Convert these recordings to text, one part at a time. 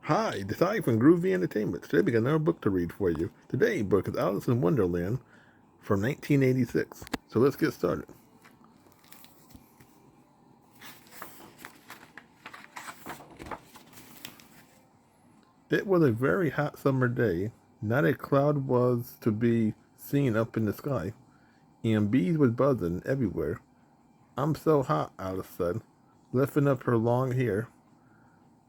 Hi, this is I from Groovy Entertainment. Today we got another book to read for you. Today's book is Alice in Wonderland from 1986. So let's get started. It was a very hot summer day. Not a cloud was to be seen up in the sky, and bees was buzzing everywhere. I'm so hot, Alice said, lifting up her long hair.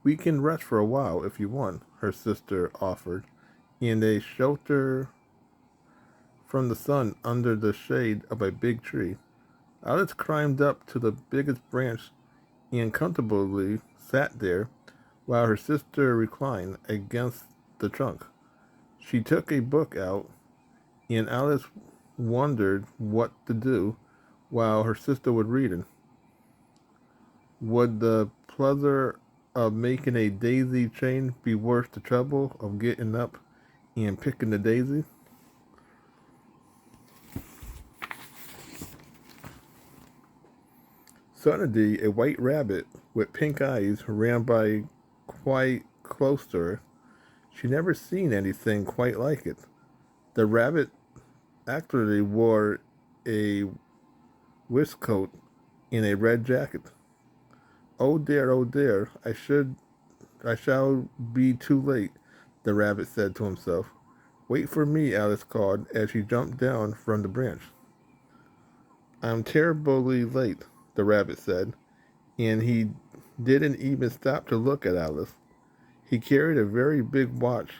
We can rest for a while if you want, her sister offered, and they shelter from the sun under the shade of a big tree. Alice climbed up to the biggest branch and comfortably sat there while her sister reclined against the trunk. She took a book out, and Alice wondered what to do while her sister was reading. Would the pleasure of making a daisy chain be worth the trouble of getting up and picking the daisy? Suddenly, a white rabbit with pink eyes ran by quite close to her. She never seen anything quite like it. The rabbit actually wore a waistcoat and a red jacket. Oh dear, I shall be too late, the rabbit said to himself. Wait for me, Alice called as she jumped down from the branch. I'm terribly late, the rabbit said, and he didn't even stop to look at Alice. He carried a very big watch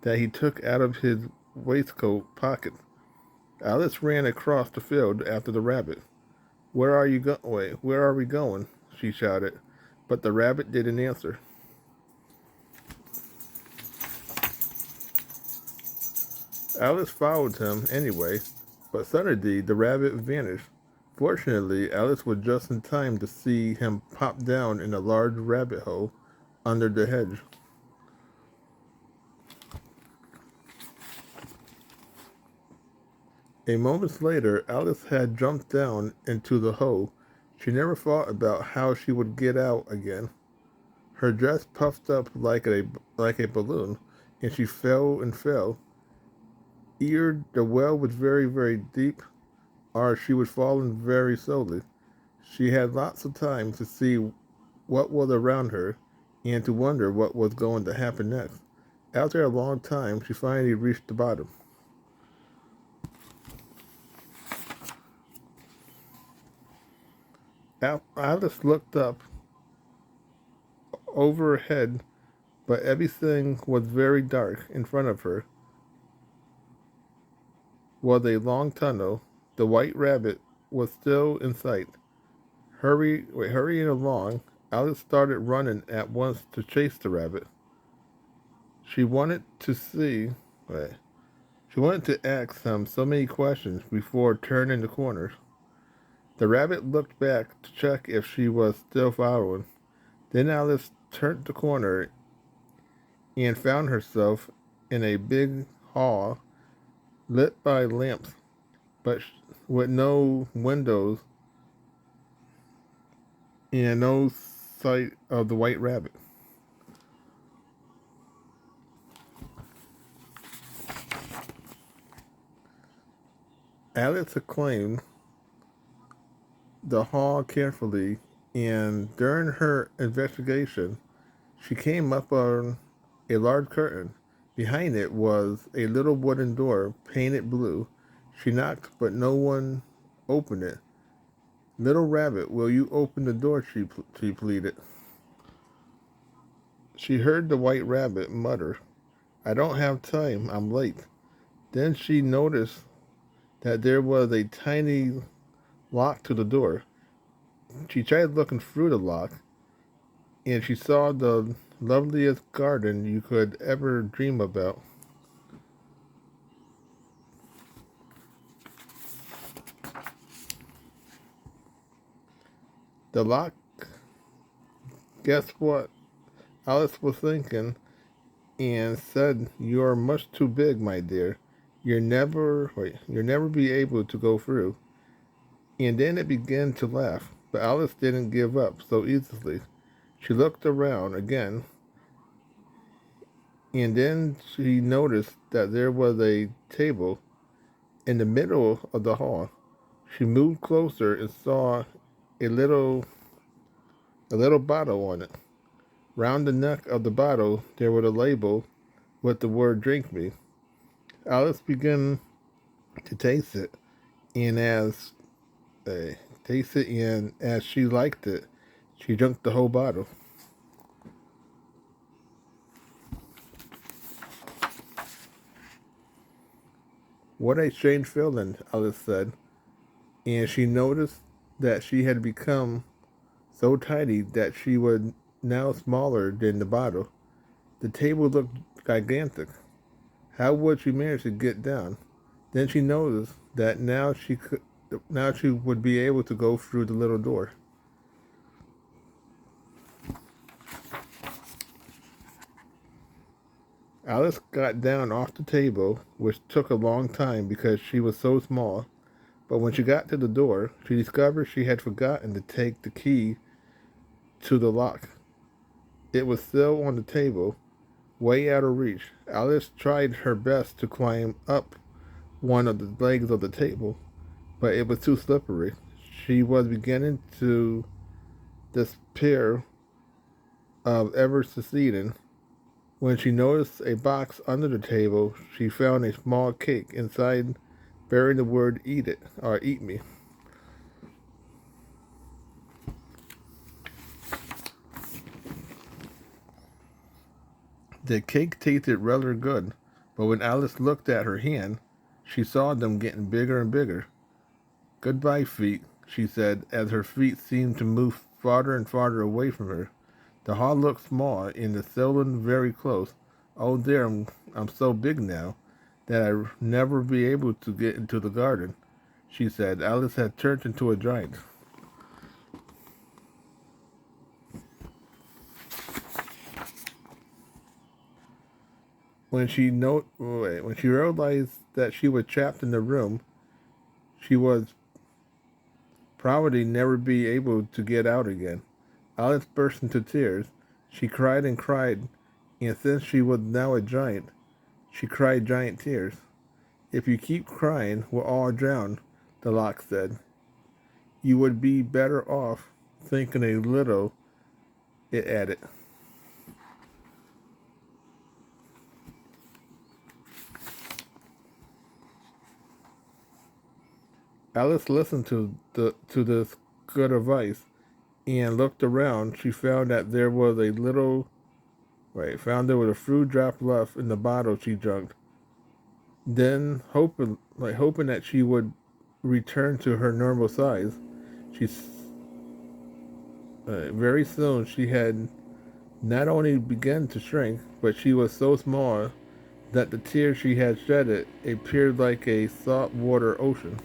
that he took out of his waistcoat pocket. Alice ran across the field after the rabbit. Where are we going? She shouted, but the rabbit didn't answer. Alice followed him anyway, but suddenly the rabbit vanished. Fortunately, Alice was just in time to see him pop down in a large rabbit hole under the hedge. A moment later, Alice had jumped down into the hole. She never thought about how she would get out again. Her dress puffed up like a balloon, and she fell and fell. Either the well was very deep, or she was falling very slowly. She had lots of time to see what was around her and to wonder what was going to happen next. After a long time, she finally reached the bottom. Alice looked up overhead, but everything was very dark. In front of her was a long tunnel. The white rabbit was still in sight. Hurrying along, Alice started running at once to chase the rabbit. She wanted to see, wait, she wanted to ask him so many questions before turning the corner. The rabbit looked back to check if she was still following. Then Alice turned the corner and found herself in a big hall lit by lamps, but with no windows and no sight of the white rabbit. Alice examined the hall carefully, and during her investigation, she came up on a large curtain. Behind it was a little wooden door painted blue. She knocked, but no one opened it. Little rabbit, will you open the door? She pleaded. She heard the white rabbit mutter, I don't have time, I'm late. Then she noticed that there was a tiny lock to the door. She tried looking through the lock, and she saw the loveliest garden you could ever dream about. The lock, guess what? Alice was thinking and said, you're much too big, my dear. You'll never be able to go through. And then it began to laugh, but Alice didn't give up so easily. She looked around again And then she noticed that there was a table in the middle of the hall. She moved closer and saw a little a little bottle on it. Round the neck of the bottle there was a label with the word "Drink Me." Alice began to taste it, and uh, as she liked it, she drank the whole bottle. What a strange feeling, Alice said, and she noticed that she had become so tiny that she was now smaller than the bottle. The table looked gigantic. How would she manage to get down? Then she noticed that now she would be able to go through the little door. Alice got down off the table, which took a long time because she was so small. But when she got to the door, she discovered she had forgotten to take the key to the lock. It was still on the table, way out of reach. Alice tried her best to climb up one of the legs of the table, but it was too slippery. She was beginning to despair of ever succeeding. When she noticed a box under the table, she found a small cake inside bearing the word "Eat it" or "Eat me." The cake tasted rather good, but when Alice looked at her hand, she saw them getting bigger and bigger. "Goodbye, feet," she said, as her feet seemed to move farther and farther away from her. The hall looked small and the ceiling very close. "Oh dear, I'm so big now that I'll never be able to get into the garden," she said. Alice had turned into a giant. When she realized that she was trapped in the room, she was probably never be able to get out again. Alice burst into tears. She cried and cried, and since she was now a giant, she cried giant tears. "If you keep crying, we'll all drown," the lock said. "You would be better off thinking a little," it added. Alice listened to this good advice and looked around. She found that there was a little found there was a fruit drop left in the bottle she drank. Then, hoping that she would return to her normal size, she very soon she had not only begun to shrink, but she was so small that the tears she had shedded appeared like a salt water ocean.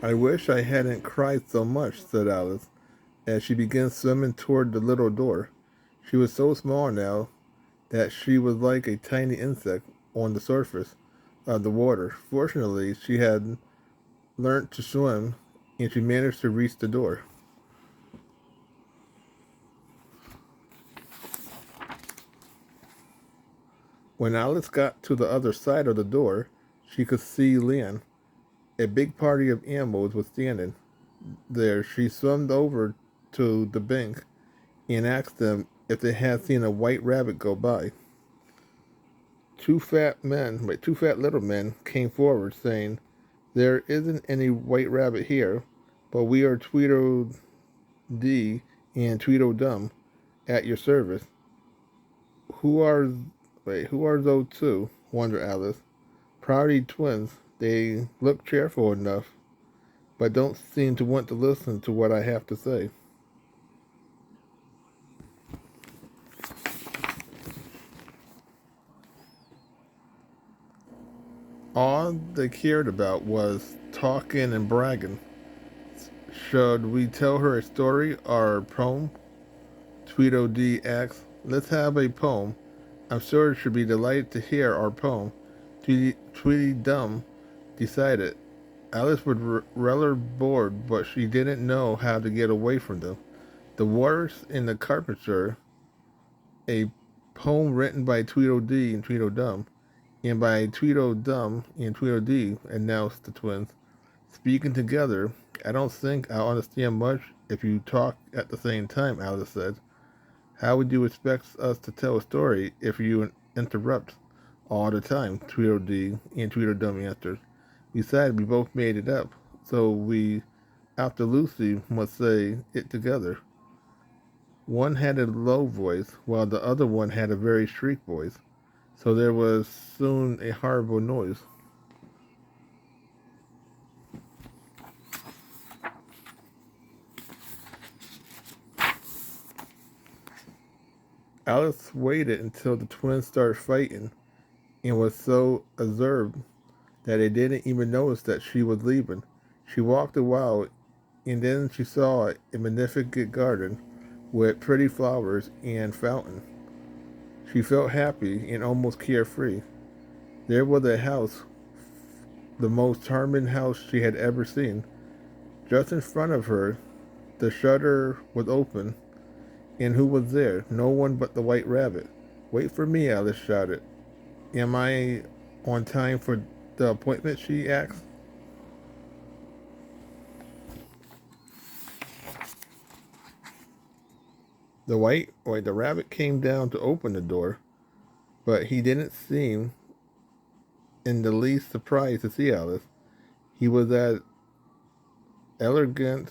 "I wish I hadn't cried so much," said Alice, as she began swimming toward the little door. She was so small now that she was like a tiny insect on the surface of the water. Fortunately, she had learnt to swim, and she managed to reach the door. When Alice got to the other side of the door, she could see land. A big party of animals was standing there. She swam over to the bank and asked them if they had seen a white rabbit go by. Two fat little men came forward saying, "There isn't any white rabbit here, but we are Tweedledee and Tweedledum at your service." Who are who are those two?" wondered Alice. "Proudy twins. They look cheerful enough, but don't seem to want to listen to what I have to say." All they cared about was talking and bragging. "Should we tell her a story or a poem?" Tweedledee asked. "Let's have a poem. I'm sure she'll be delighted to hear our poem." Tweedledum decided. Alice was rather bored, but she didn't know how to get away from them. The Waters in the Carpenter, a poem written by Tweedledee and Tweedledum, and by Tweedledum and Tweedledee, announced the twins. Speaking together, I don't think I'll understand much if you talk at the same time, Alice said. How would you expect us to tell a story if you interrupt all the time? Tweedledee and Tweedledum answered. Besides, we both made it up, so we, after Lucy, must say it together. One had a low voice, while the other one had a very shriek voice, so there was soon a horrible noise. Alice waited until the twins started fighting and was so absorbed that they didn't even notice that she was leaving. She walked a while and then she saw a magnificent garden with pretty flowers and fountain. She felt happy and almost carefree. There was a house, the most charming house she had ever seen. Just in front of her, the shutter was open, and who was there? No one but the white rabbit. Wait for me, Alice shouted. Am I on time for the appointment? She asked. The rabbit came down to open the door, but he didn't seem in the least surprised to see Alice. He was as elegant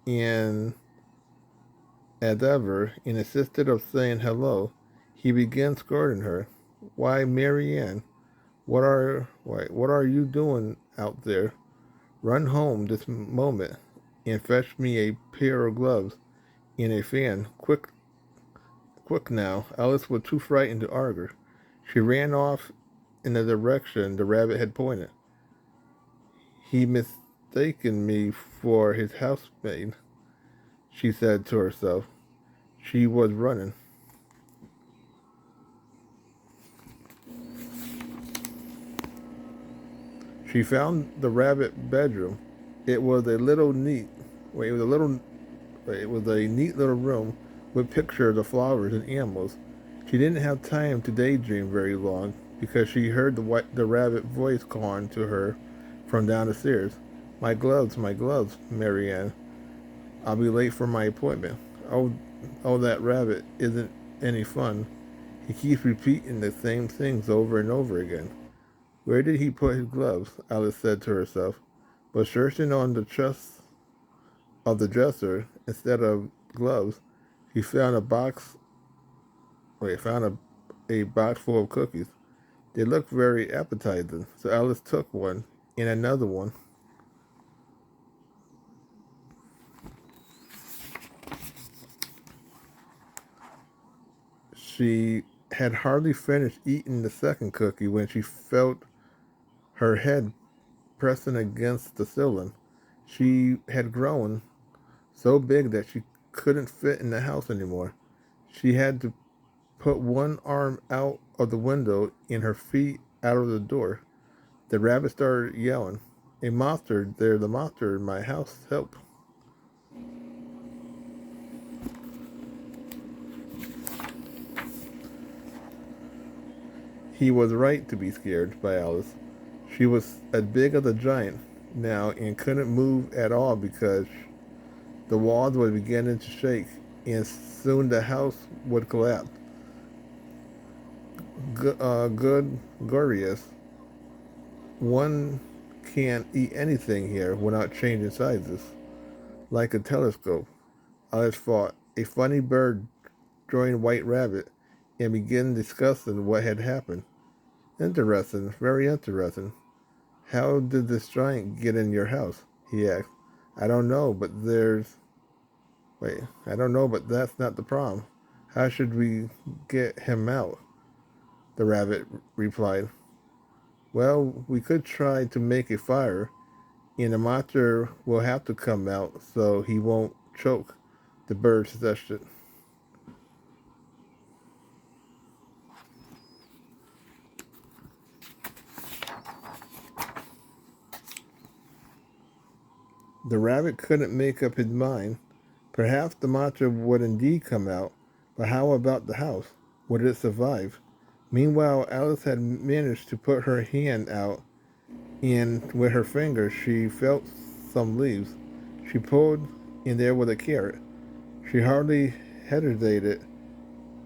and as ever, and insisted of saying hello. He began scolding her. Why, Marianne, what are you doing out there? Run home this moment and fetch me a pair of gloves and a fan. Quick now. Alice was too frightened to argue. She ran off in the direction the rabbit had pointed. He mistaken me for his housemaid, she said to herself. She was running. She found the rabbit bedroom. It was a little neat. Wait, it was a little. Wait, it was a neat little room with pictures of flowers and animals. She didn't have time to daydream very long because she heard the rabbit voice calling to her from down the stairs. My gloves, Marianne. I'll be late for my appointment. Oh, that rabbit isn't any fun. He keeps repeating the same things over and over again. Where did he put his gloves? Alice said to herself. But searching on the chest of the dresser instead of gloves, he found a box. Wait, found a box full of cookies. They looked very appetizing, so Alice took one and another one. She had hardly finished eating the second cookie when she felt her head pressing against the ceiling. She had grown so big that she couldn't fit in the house anymore. She had to put one arm out of the window and her feet out of the door. The rabbit started yelling, A monster, there's a monster in my house, help. He was right to be scared by Alice. She was as big as a giant now and couldn't move at all because the walls were beginning to shake and soon the house would collapse. Good glorious. One can't eat anything here without changing sizes. Like a telescope, Alice thought. A funny bird joined White Rabbit and began discussing what had happened. Interesting, very interesting. How did this giant get in your house? He asked. I don't know, but I don't know, but that's not the problem. How should we get him out? The rabbit replied. Well, we could try to make a fire, and the monster will have to come out so he won't choke, the bird suggested. The rabbit couldn't make up his mind. Perhaps the monster would indeed come out, but how about the house? Would it survive? Meanwhile, Alice had managed to put her hand out, and with her fingers she felt some leaves. She pulled, and there was a carrot. She hardly hesitated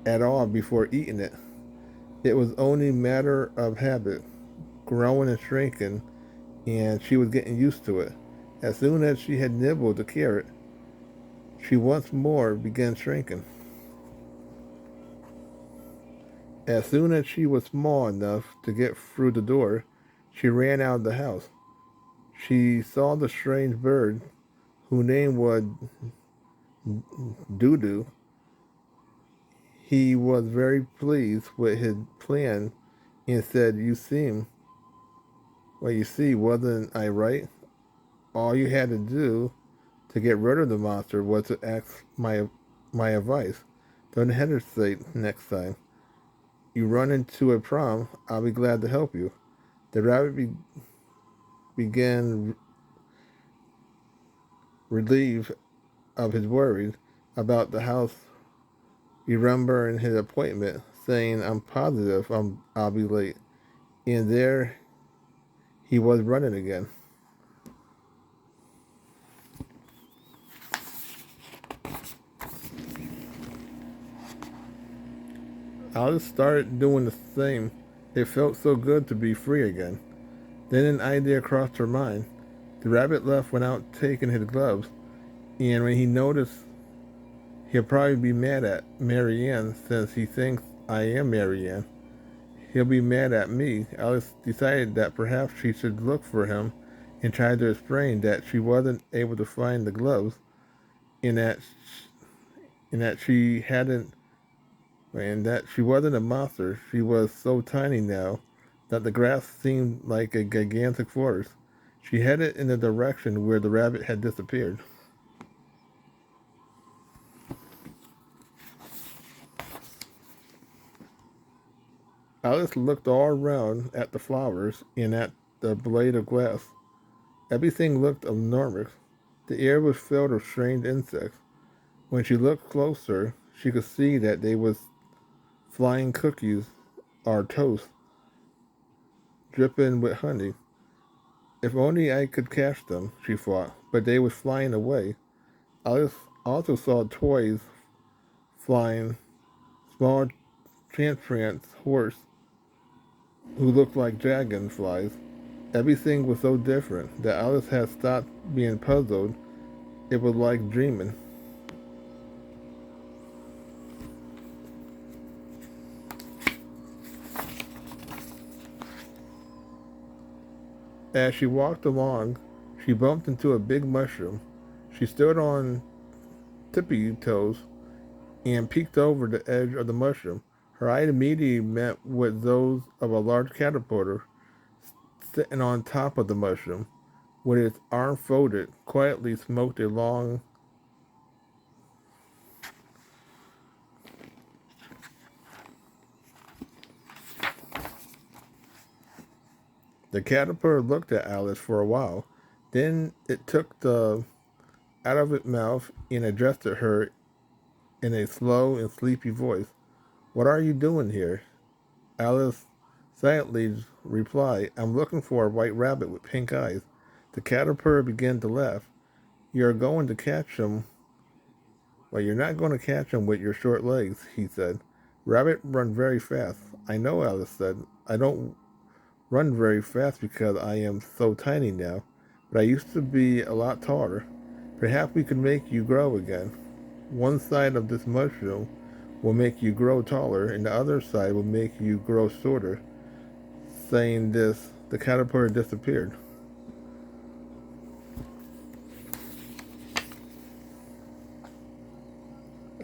at all before eating it. It was only a matter of habit, growing and shrinking, and she was getting used to it. As soon as she had nibbled the carrot, she once more began shrinking. As soon as she was small enough to get through the door, she ran out of the house. She saw the strange bird, whose name was Doodoo. He was very pleased with his plan and said, well, you see, wasn't I right? All you had to do to get rid of the monster was to ask my advice. Don't hesitate next time you run into a problem. I'll be glad to help you. The rabbit began relieved of his worries about the house, remembering his appointment, saying, I'm positive I'll be late. And there he was running again. Alice started doing the same. It felt so good to be free again. Then an idea crossed her mind. The rabbit left without taking his gloves, and when he noticed, he'll probably be mad at Marianne since he thinks I am Marianne. He'll be mad at me. Alice decided that perhaps she should look for him and try to explain that she wasn't able to find the gloves and that she hadn't and that she wasn't a monster. She was so tiny now that the grass seemed like a gigantic forest. She headed in the direction where the rabbit had disappeared. Alice looked all around at the flowers and at the blade of grass. Everything looked enormous. The air was filled with strange insects. When she looked closer, she could see that they was flying cookies or toast, dripping with honey. If only I could catch them, she thought, but they was flying away. Alice also saw toys flying, small transparent horse who looked like dragonflies. Everything was so different that Alice had stopped being puzzled. It was like dreaming. As she walked along, she bumped into a big mushroom. She stood on tippy toes and peeked over the edge of the mushroom. Her eye immediately met with those of a large caterpillar sitting on top of the mushroom, with its arm folded, quietly smoked a long. The caterpillar looked at Alice for a while. Then it took the out of its mouth and addressed her in a slow and sleepy voice. What are you doing here? Alice silently replied, I'm looking for a white rabbit with pink eyes. The caterpillar began to laugh. You're going to catch him. Well, you're not going to catch him with your short legs, he said. Rabbit run very fast. I know, Alice said. I don't run very fast because I am so tiny now, but I used to be a lot taller. Perhaps we could make you grow again. One side of this mushroom will make you grow taller, and the other side will make you grow shorter. Saying this, the caterpillar disappeared.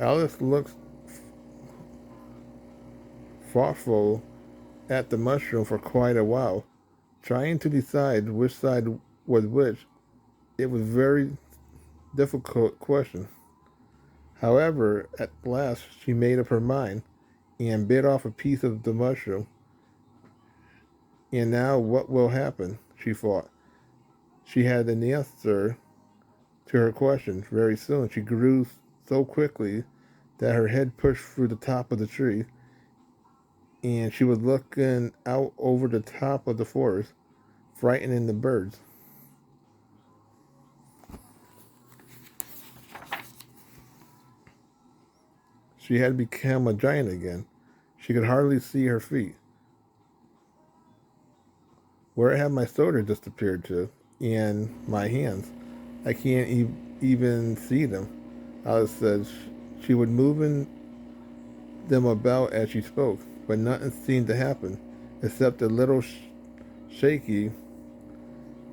Alice looked thoughtful at the mushroom for quite a while, trying to decide which side was which. It was a very difficult question. However, at last she made up her mind and bit off a piece of the mushroom. And now what will happen? She thought. She had an answer to her questions. Very soon, she grew so quickly that her head pushed through the top of the tree, and she was looking out over the top of the forest, frightening the birds. She had become a giant again. She could hardly see her feet. Where had my soldiers disappeared to? And my hands. I can't even see them. Alice said she would moving them about as she spoke, but nothing seemed to happen, except a little shaky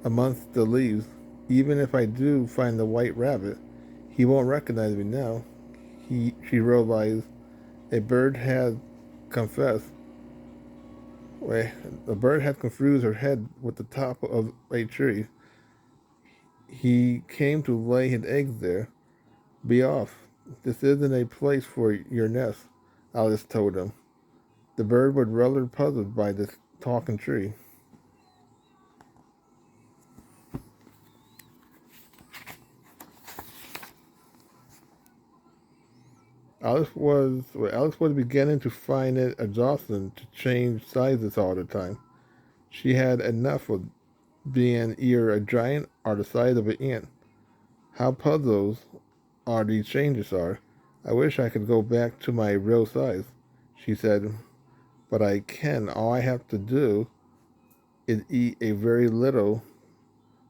amongst the leaves. Even if I do find the white rabbit, he won't recognize me now. She realized a bird had confessed. Wait, a bird had confused her head with the top of a tree. He came to lay his eggs there. Be off. This isn't a place for your nest, Alice told him. The bird was rather puzzled by this talking tree. Alice was beginning to find it exhausting to change sizes all the time. She had enough of being either a giant or the size of an ant. How puzzles are these changes are. I wish I could go back to my real size, she said, but I can. All I have to do is eat a very little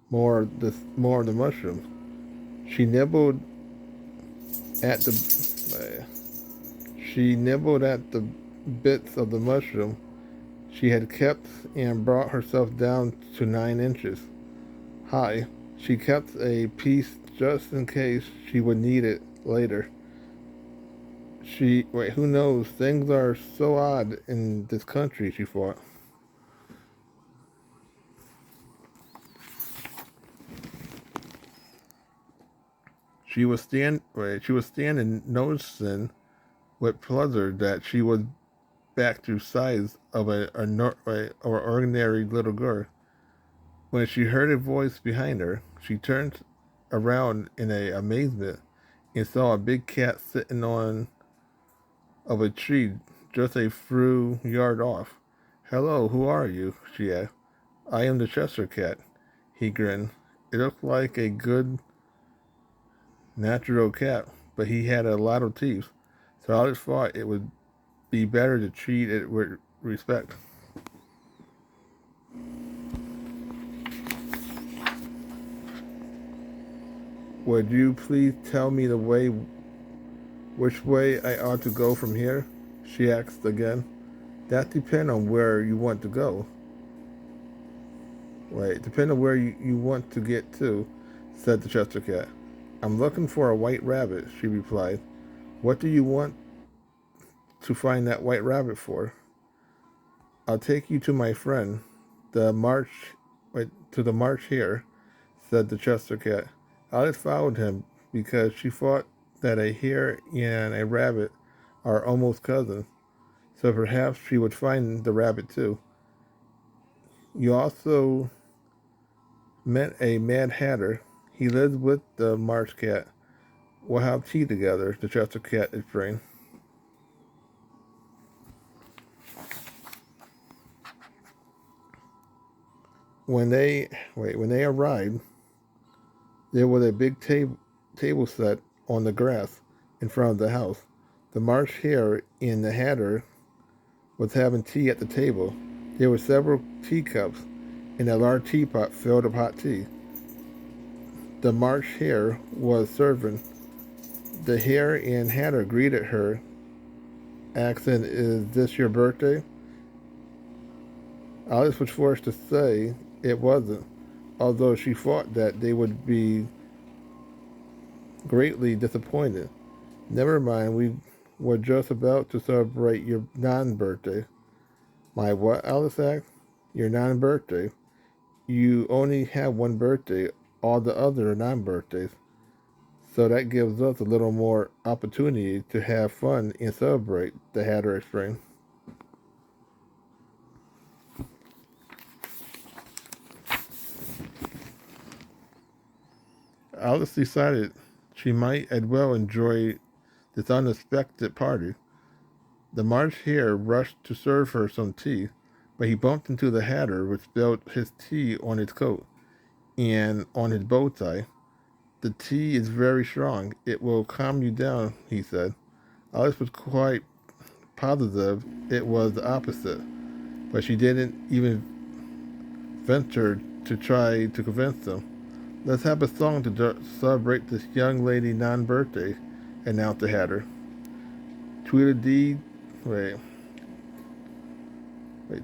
more of the mushroom. She nibbled at the she nibbled at the bits of the mushroom she had kept and brought herself down to 9 inches high. She kept a piece just in case she would need it later. Who knows? Things are so odd in this country, she thought. She was standing, noticing with pleasure that she was back to size of or ordinary little girl. When she heard a voice behind her, she turned around in a amazement and saw a big cat sitting on of a tree just a few yards off. Hello, who are you? She asked. I am the Chester cat. He grinned. It looked like a good natural cat, but he had a lot of teeth, so I just thought it would be better to treat it with respect. Would you please tell me which way I ought to go from here? She asked again. That depends on where you want to go. Depend on where you want to get to, said the Chester cat. I'm looking for a white rabbit, she replied. What do you want to find that white rabbit for? I'll take you to my friend, the march, to the marsh here, said the Chester cat. Alice followed him because she thought that a hare and a rabbit are almost cousins, so perhaps she would find the rabbit too. You also met a Mad Hatter. He lives with the marsh cat. We'll have tea together, the Chester cat explained. When they arrived, there was a big table set on the grass in front of the house. The marsh hare and the hatter was having tea at the table. There were several teacups and a large teapot filled with hot tea. The marsh hare was serving. The hare and hatter greeted her, asking, Is this your birthday? Alice was forced to say it wasn't, although she thought that they would be greatly disappointed. Never mind, we were just about to celebrate your non-birthday. My what? Alice asked. Your non-birthday. You only have one birthday, all the other are non-birthdays. So that gives us a little more opportunity to have fun and celebrate, the Hatter explained. Alice decided she might as well enjoy this unexpected party. The March Hare rushed to serve her some tea, but he bumped into the Hatter, which spilled his tea on his coat and on his bow tie. The tea is very strong. It will calm you down, he said. Alice was quite positive it was the opposite, but she didn't even venture to try to convince him. Let's have a song to celebrate this young lady non-birthday, announced the Hatter. Tweedledee, wait,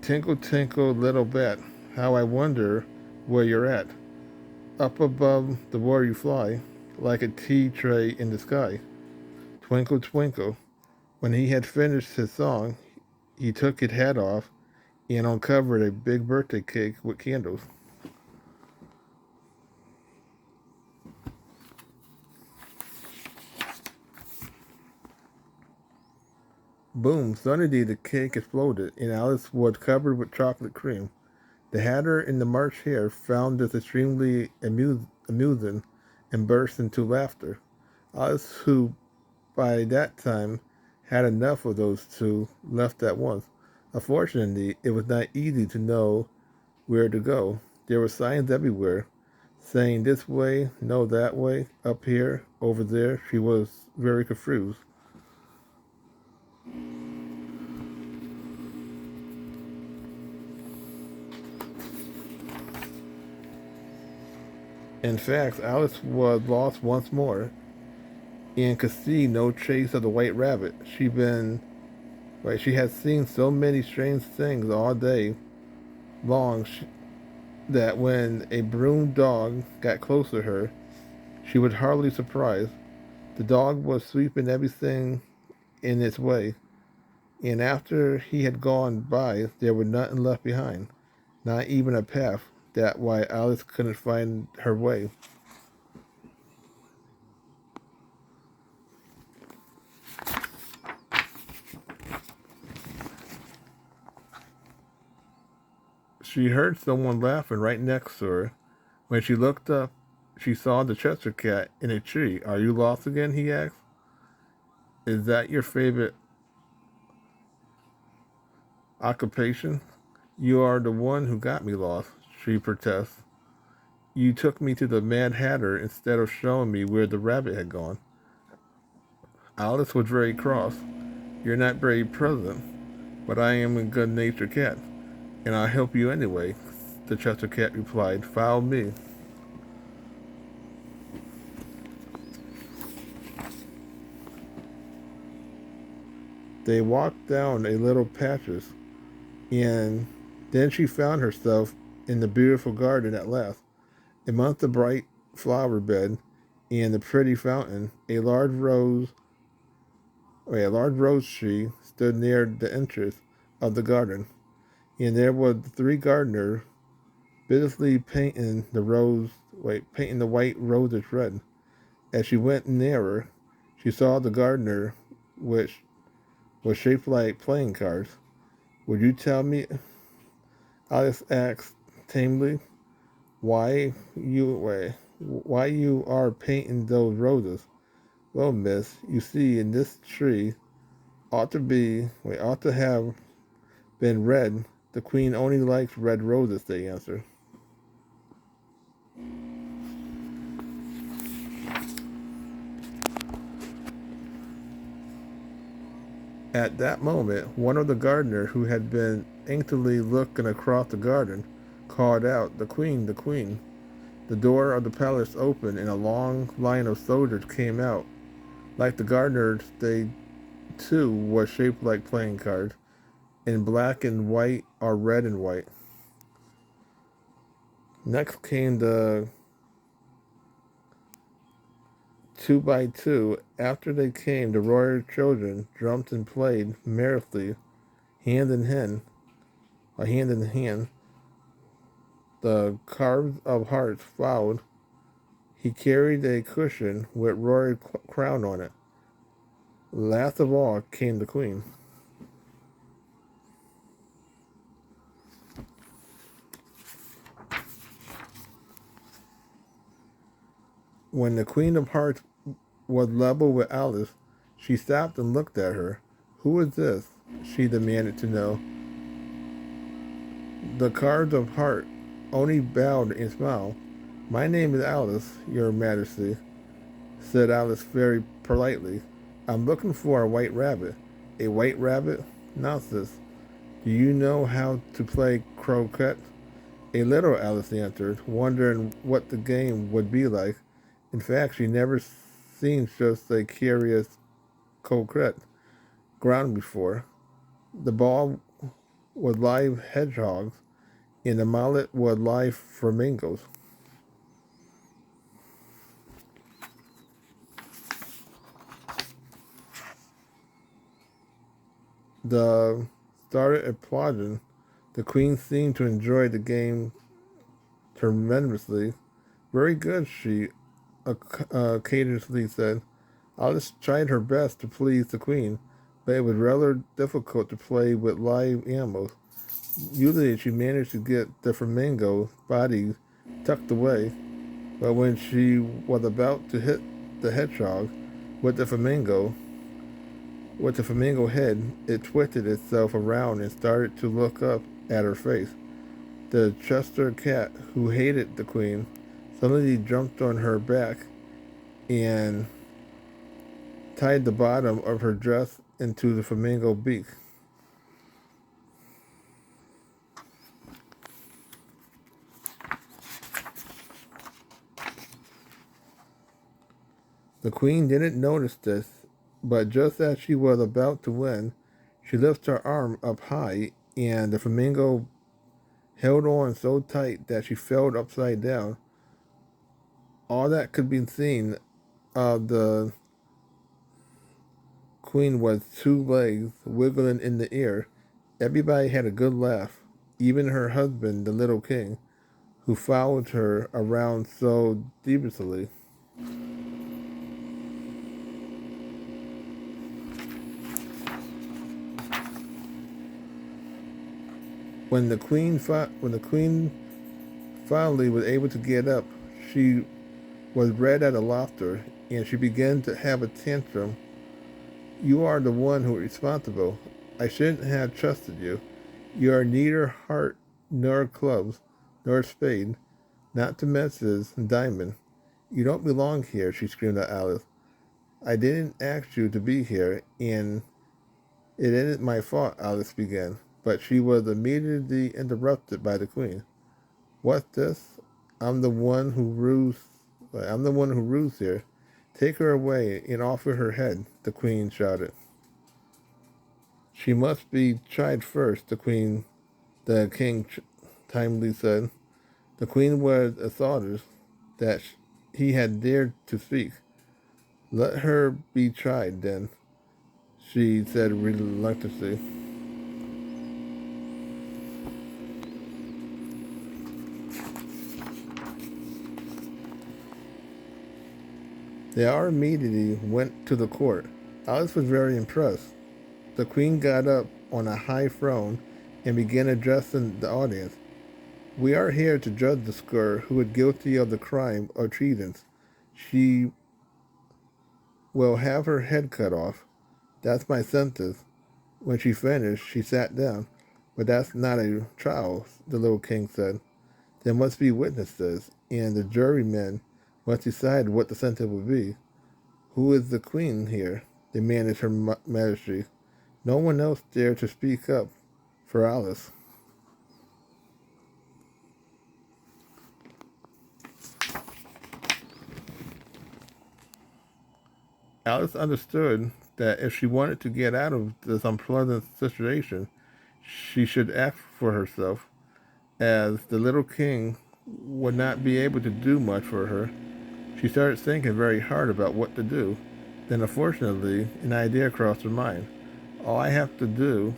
tinkle tinkle little bat, how I wonder where you're at. Up above the where you fly, like a tea tray in the sky. Twinkle twinkle. When he had finished his song, he took his hat off and uncovered a big birthday cake with candles. Boom! Suddenly the cake exploded, and Alice was covered with chocolate cream. The Hatter and the March Hare found this extremely amusing and burst into laughter. Alice, who by that time had enough of those two, left at once. Unfortunately, it was not easy to know where to go. There were signs everywhere, saying this way, no that way, up here, over there. She was very confused. In fact, Alice was lost once more and could see no trace of the white rabbit. She had seen so many strange things all day long that when a broom dog got close to her, she was hardly surprised. The dog was sweeping everything in its way, and after he had gone by, there was nothing left behind, not even a path. That's why Alice couldn't find her way. She heard someone laughing right next to her. When she looked up, she saw the Chester Cat in a tree. Are you lost again? He asked. Is that your favorite occupation? You are the one who got me lost, she protests. You took me to the Mad Hatter instead of showing me where the rabbit had gone. Alice was very cross. You're not very pleasant, but I am a good-natured cat, and I'll help you anyway, the Chester Cat replied. Follow me. They walked down a little patches, and then she found herself in the beautiful garden at last. Among the bright flower bed and the pretty fountain, a large rose tree stood near the entrance of the garden, and there were three gardeners busily painting the white roses red. As she went nearer, she saw the gardener, which was shaped like playing cards. Would you tell me, Alice asked tamely, why you are painting those roses? Well, miss, you see, in this tree ought to have been red. The queen only likes red roses, they answered. At that moment, one of the gardeners, who had been anxiously looking across the garden, called out, the queen, the queen. The door of the palace opened, and a long line of soldiers came out. Like the gardeners, they too were shaped like playing cards, in black and white or red and white. Next came the 2 by 2. After they came, the royal children jumped and played merrily, hand in hand, or hand in hand. The carves of hearts followed. He carried a cushion with royal crown on it. Last of all came the queen. When the Queen of Hearts was level with Alice, she stopped and looked at her. Who is this? She demanded to know. The Cards of Heart only bowed and smiled. My name is Alice, Your Majesty, said Alice very politely. I'm looking for a white rabbit. A white rabbit? Nonsense. Do you know how to play croquet? A little, Alice answered, wondering what the game would be like. In fact, she never seen just a curious croquet ground before. The ball was live hedgehogs, and the mallet was live flamingos. The started applauding. The queen seemed to enjoy the game tremendously. Very good, she occasionally said. Alice tried her best to please the queen, but it was rather difficult to play with live animals. Usually she managed to get the flamingo bodies tucked away, but when she was about to hit the hedgehog with the flamingo, with the flamingo head, it twisted itself around and started to look up at her face. The Chester cat, who hated the queen, suddenly jumped on her back and tied the bottom of her dress into the flamingo beak. The queen didn't notice this, but just as she was about to win, she lifted her arm up high, and the flamingo held on so tight that she fell upside down. All that could be seen of the queen was two legs wiggling in the air. Everybody had a good laugh, even her husband, the little king, who followed her around so deviously. When the queen finally was able to get up, she was red at a laughter, and she began to have a tantrum. You are the one who is responsible. I shouldn't have trusted you. You are neither heart nor clubs nor spade, not to mention diamond. You don't belong here, she screamed at Alice. I didn't ask you to be here, and it isn't my fault, Alice began, but she was immediately interrupted by the queen. What's this? I'm the one who rules. I'm the one who rules here. Take her away and offer her head, the queen shouted. She must be tried first, the king timely said. The queen was astonished that he had dared to speak. Let her be tried, then, she said reluctantly. They all immediately went to the court. Alice was very impressed. The queen got up on a high throne and began addressing the audience. We are here to judge the scourge who is guilty of the crime of treason. She will have her head cut off. That's my sentence. When she finished, she sat down. But that's not a trial, the little king said. There must be witnesses, and the jurymen must decide what the sentence will be. Who is the queen here? Demanded her majesty. No one else dared to speak up for Alice. Alice understood that if she wanted to get out of this unpleasant situation, she should act for herself, as the little king would not be able to do much for her. She started thinking very hard about what to do. Then, unfortunately, an idea crossed her mind. All I have to do,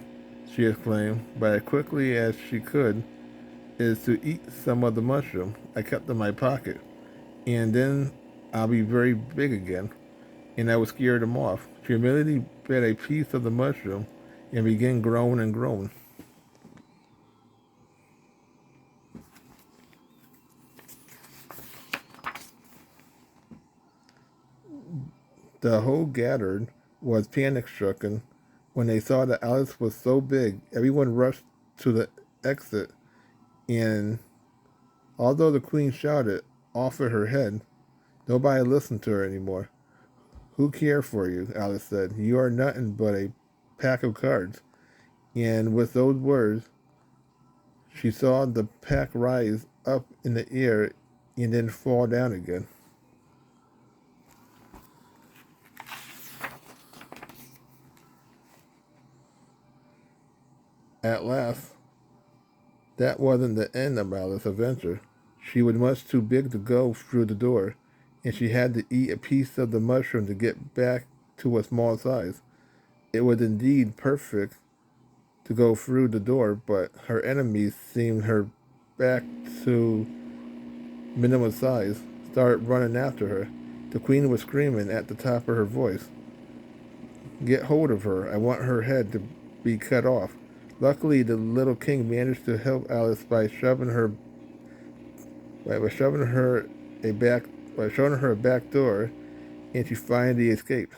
she exclaimed, but as quickly as she could, is to eat some of the mushroom I kept in my pocket, and then I'll be very big again. And I would scare them off. She immediately bit a piece of the mushroom and began growing and growing. The whole gathered was panic-stricken when they saw that Alice was so big. Everyone rushed to the exit, and although the queen shouted off at her head, nobody listened to her anymore. Who cares for you? Alice said. You are nothing but a pack of cards. And with those words, she saw the pack rise up in the air and then fall down again. At last, that wasn't the end of Alice's adventure. She was much too big to go through the door, and she had to eat a piece of the mushroom to get back to a small size. It was indeed perfect to go through the door, but her enemies, seeing her back to minimum size, started running after her. The queen was screaming at the top of her voice, "Get hold of her. I want her head to be cut off." Luckily, the little king managed to help Alice by shoving her a back by showing her a back door, and she finally escaped.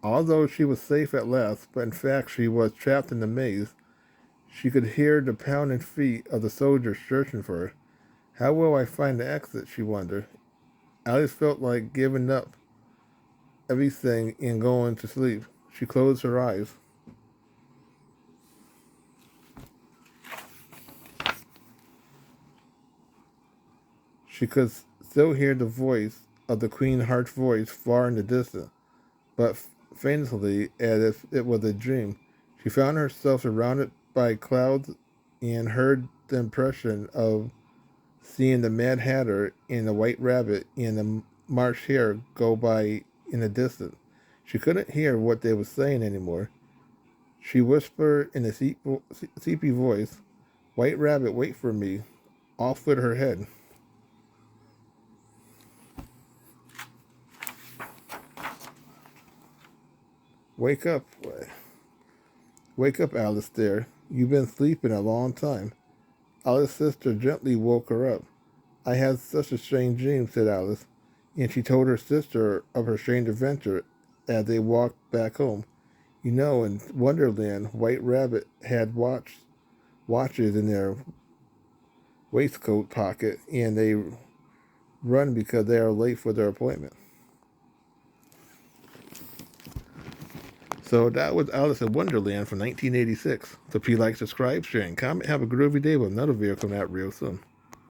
Although she was safe at last, but in fact she was trapped in the maze, she could hear the pounding feet of the soldiers searching for her. How will I find the exit? She wondered. Alice felt like giving up everything and going to sleep. She closed her eyes. She could still hear the voice of the Queen's harsh voice far in the distance, but faintly, as if it was a dream. She found herself surrounded by clouds and heard the impression of seeing the Mad Hatter and the White Rabbit and the March Hare go by in the distance. She couldn't hear what they were saying anymore. She whispered in a sleepy voice, "White Rabbit, wait for me." Off with her head. Wake up. Wake up, Alice dear. You've been sleeping a long time. Alice's sister gently woke her up. "I had such a strange dream," said Alice, and she told her sister of her strange adventure as they walked back home. You know, in Wonderland, White Rabbit had watches in their waistcoat pocket, and they run because they are late for their appointment. So that was Alice in Wonderland from 1986. So if you like, subscribe, share, and comment. Have a groovy day with another video coming out real soon.